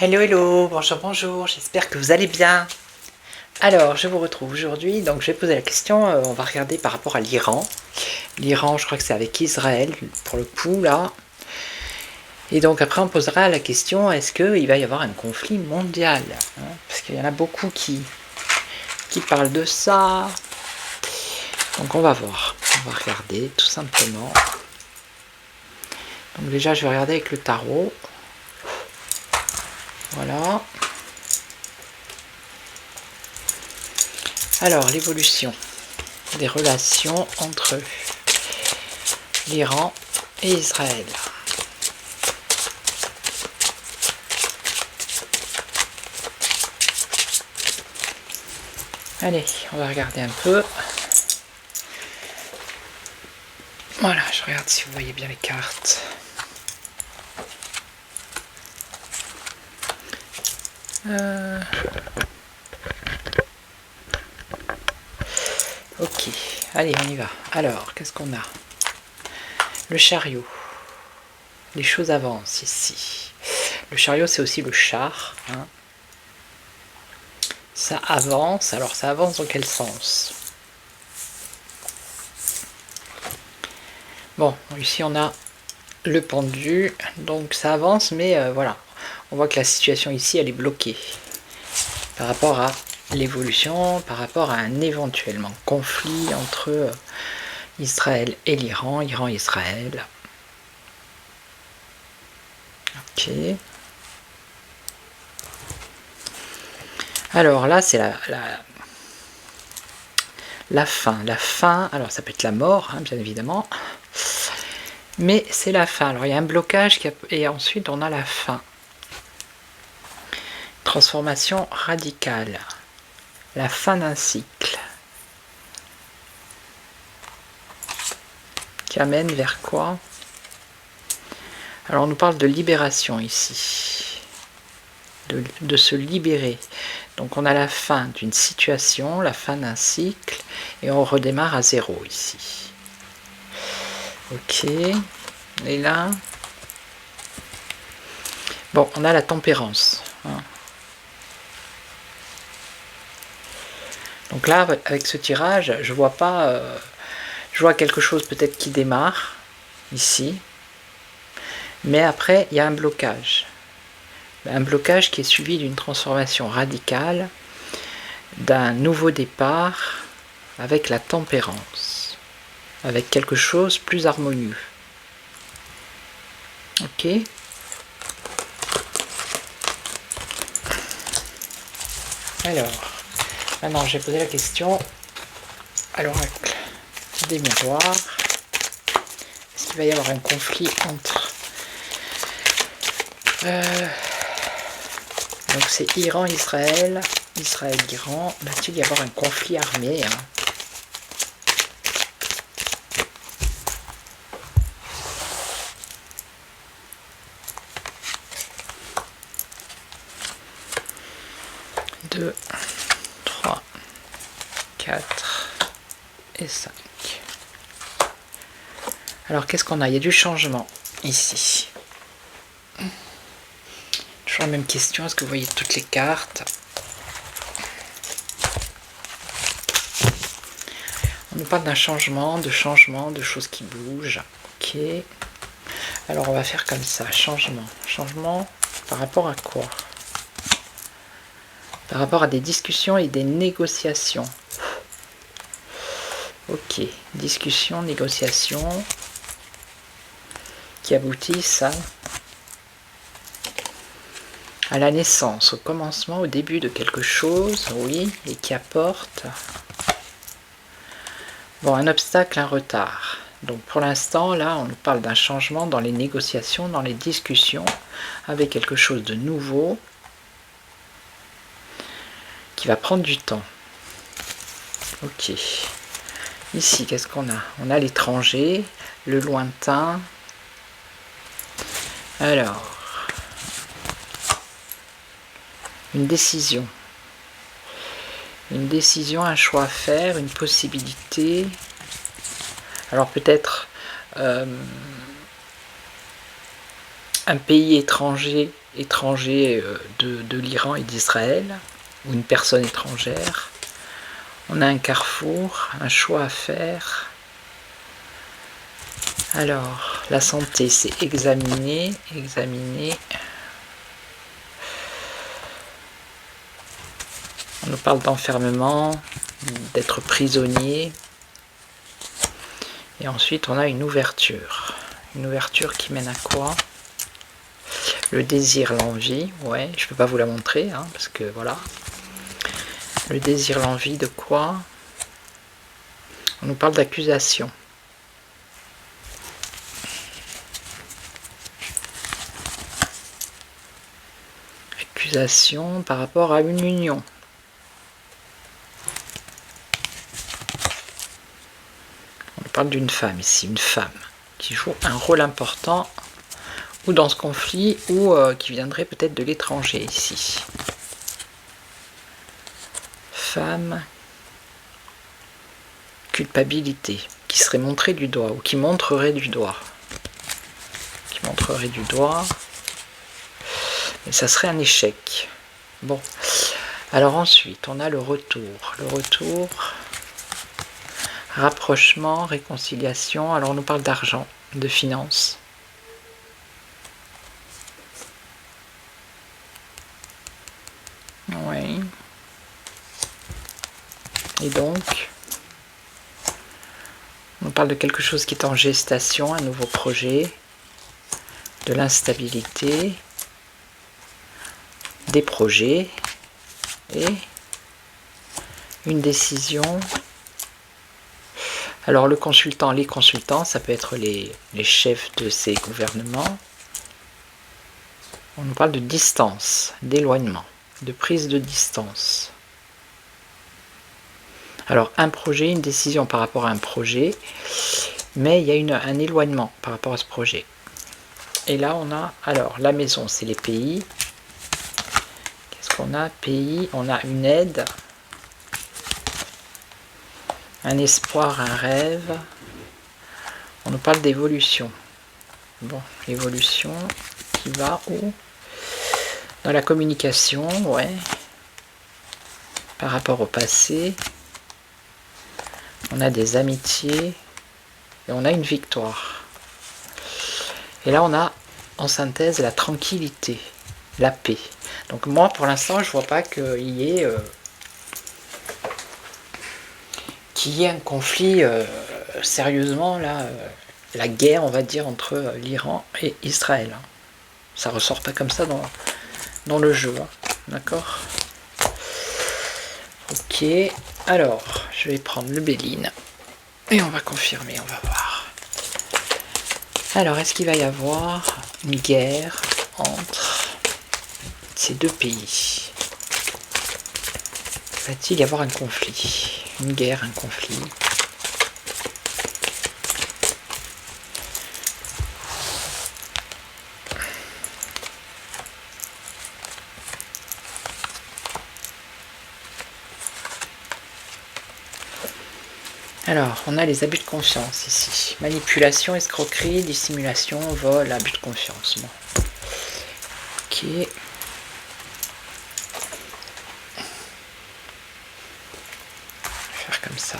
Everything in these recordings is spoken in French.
Hello, hello, bonjour, bonjour, j'espère que vous allez bien. Alors, je vous retrouve aujourd'hui, donc je vais poser la question, on va regarder par rapport à l'Iran. L'Iran, je crois que c'est avec Israël, pour le coup, là. Et donc après, on posera la question, est-ce qu'il va y avoir un conflit mondial, hein? Parce qu'il y en a beaucoup qui parlent de ça. Donc on va voir, on va regarder, tout simplement. Donc déjà, je vais regarder avec le tarot. Voilà. Alors, l'évolution des relations entre l'Iran et Israël. Allez, on va regarder un peu. Voilà, je regarde si vous voyez bien les cartes. Ok, allez, on y va. Alors, qu'est-ce qu'on a? Le chariot. Les choses avancent ici. Le chariot, c'est aussi le char, hein. Ça avance. Alors, ça avance dans quel sens? Bon, ici, on a le pendu. Donc, ça avance, mais voilà. On voit que la situation ici, elle est bloquée. Par rapport à l'évolution, par rapport à un éventuellement conflit entre Israël et l'Iran, Iran-Israël. Ok. Alors là, c'est la fin. La fin, alors ça peut être la mort, hein, bien évidemment. Mais c'est la fin. Alors il y a un blocage et ensuite on a la fin. Transformation radicale. La fin d'un cycle. Qui amène vers quoi? Alors on nous parle de libération ici. De se libérer. Donc on a la fin d'une situation, la fin d'un cycle, et on redémarre à zéro ici. Ok. Et là, bon, on a la tempérance, hein. Donc là, avec ce tirage, je vois pas, je vois quelque chose peut-être qui démarre ici, mais après il y a un blocage. Un blocage qui est suivi d'une transformation radicale, d'un nouveau départ avec la tempérance, avec quelque chose de plus harmonieux. Ok. Alors, maintenant j'ai posé la question à l'oracle des miroirs. Est-ce qu'il va y avoir un conflit entre... donc c'est Iran-Israël, Israël-Iran. Va-t-il y avoir un conflit armé, hein? Deux, 3, 4 et 5. Alors qu'est-ce qu'on a? Il y a du changement ici. Toujours la même question, est-ce que vous voyez toutes les cartes? On nous parle d'un changement, de choses qui bougent. Ok. Alors on va faire comme ça, changement. Changement par rapport à quoi? Par rapport à des discussions et des négociations. Ok, discussion, négociation, qui aboutissent à À la naissance, au commencement, au début de quelque chose, oui, et qui apporte... Bon, un obstacle, un retard. Donc pour l'instant, là, on nous parle d'un changement dans les négociations, dans les discussions, avec quelque chose de nouveau, qui va prendre du temps. Ok. Ici, qu'est-ce qu'on a? On a l'étranger, le lointain. Alors, une décision. Une décision, un choix à faire, une possibilité. Alors peut-être un pays étranger de l'Iran et d'Israël, ou une personne étrangère. On a un carrefour, un choix à faire. Alors, la santé, c'est examiner. On nous parle d'enfermement, d'être prisonnier. Et ensuite, on a une ouverture. Une ouverture qui mène à quoi? Le désir, l'envie. Ouais, je peux pas vous la montrer, hein, parce que voilà. Le désir, l'envie de quoi? On nous parle d'accusation. Accusation par rapport à une union. On parle d'une femme ici, une femme qui joue un rôle important ou dans ce conflit ou qui viendrait peut-être de l'étranger ici. Femme, culpabilité, qui serait montrée du doigt ou qui montrerait du doigt. Qui montrerait du doigt. Mais ça serait un échec. Bon. Alors ensuite, on a le retour. Le retour, rapprochement, réconciliation. Alors on nous parle d'argent, de finances. Oui. Et donc, on parle de quelque chose qui est en gestation, un nouveau projet, de l'instabilité, des projets et une décision. Alors le consultant, les consultants, ça peut être les chefs de ces gouvernements. On nous parle de distance, d'éloignement, de prise de distance. Alors un projet, une décision par rapport à un projet, mais il y a un éloignement par rapport à ce projet. Et là on a, alors la maison c'est les pays. Qu'est-ce qu'on a? Pays, on a une aide, un espoir, un rêve. On nous parle d'évolution. Bon, l'évolution qui va où? Dans la communication, ouais. Par rapport au passé. On a des amitiés et on a une victoire. Et là on a en synthèse la tranquillité, la paix. Donc moi pour l'instant je vois pas qu'il y ait un conflit sérieusement là, la guerre on va dire entre l'Iran et Israël. Ça ressort pas comme ça dans le jeu, hein. D'accord? Ok, alors je vais prendre le Béline et on va confirmer, on va voir. Alors est-ce qu'il va y avoir une guerre entre ces deux pays? Va-t-il y avoir un conflit? Une guerre, un conflit? Alors, on a les abus de confiance ici. Manipulation, escroquerie, dissimulation, vol, abus de confiance. Bon. Ok. Je vais faire comme ça.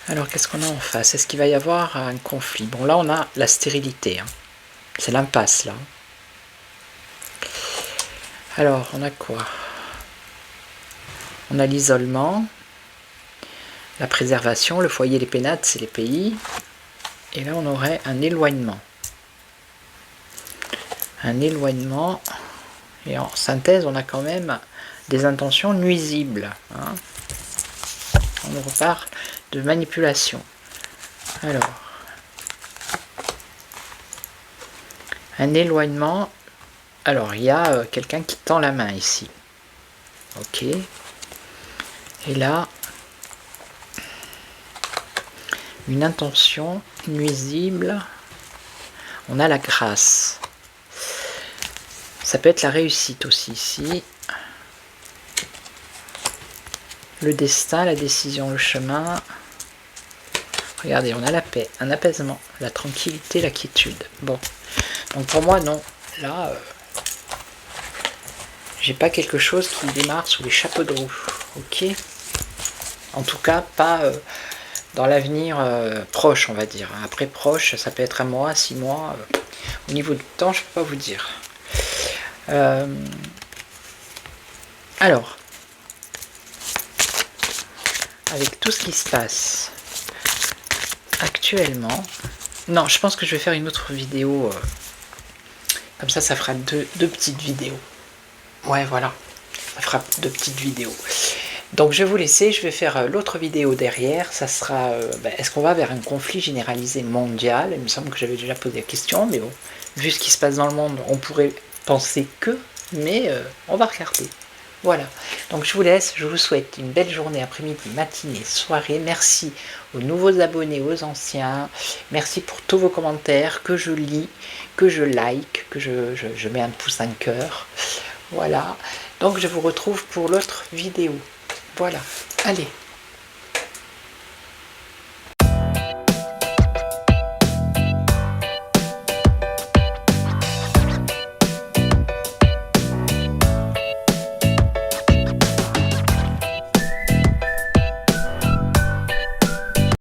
Alors, qu'est-ce qu'on a en face? Est-ce qu'il va y avoir un conflit? Bon, là, on a la stérilité. Hein. C'est l'impasse, là. Alors, on a quoi? On a l'isolement. La préservation, le foyer, les pénates, c'est les pays. Et là, on aurait un éloignement. un éloignement. Et en synthèse, on a quand même des intentions nuisibles. Hein. On nous repart de manipulation. Alors, un éloignement. Alors, il y a quelqu'un qui tend la main ici. Ok. Et là, une intention nuisible. On a la grâce. Ça peut être la réussite aussi ici. Le destin, la décision, le chemin. Regardez, on a la paix, un apaisement, la tranquillité, la quiétude. Bon, donc pour moi, non. Là, j'ai pas quelque chose qui démarre sous les chapeaux de roue. Ok. En tout cas, pas dans l'avenir proche, on va dire. Après proche, ça peut être 1 mois, 6 mois. Au niveau du temps, je peux pas vous dire. Alors, avec tout ce qui se passe actuellement, non, je pense que je vais faire une autre vidéo. Comme ça fera deux petites vidéos. Ouais, voilà, ça fera 2 petites vidéos. Donc je vais vous laisser, je vais faire l'autre vidéo derrière. Ça sera, est-ce qu'on va vers un conflit généralisé mondial? Il me semble que j'avais déjà posé la question, mais bon, vu ce qui se passe dans le monde, on pourrait penser que, mais on va regarder. Voilà, donc je vous laisse, je vous souhaite une belle journée, après-midi, matinée, soirée. Merci aux nouveaux abonnés, aux anciens. Merci pour tous vos commentaires que je lis, que je like, que je mets un pouce en cœur. Voilà, donc je vous retrouve pour l'autre vidéo. Voilà, allez.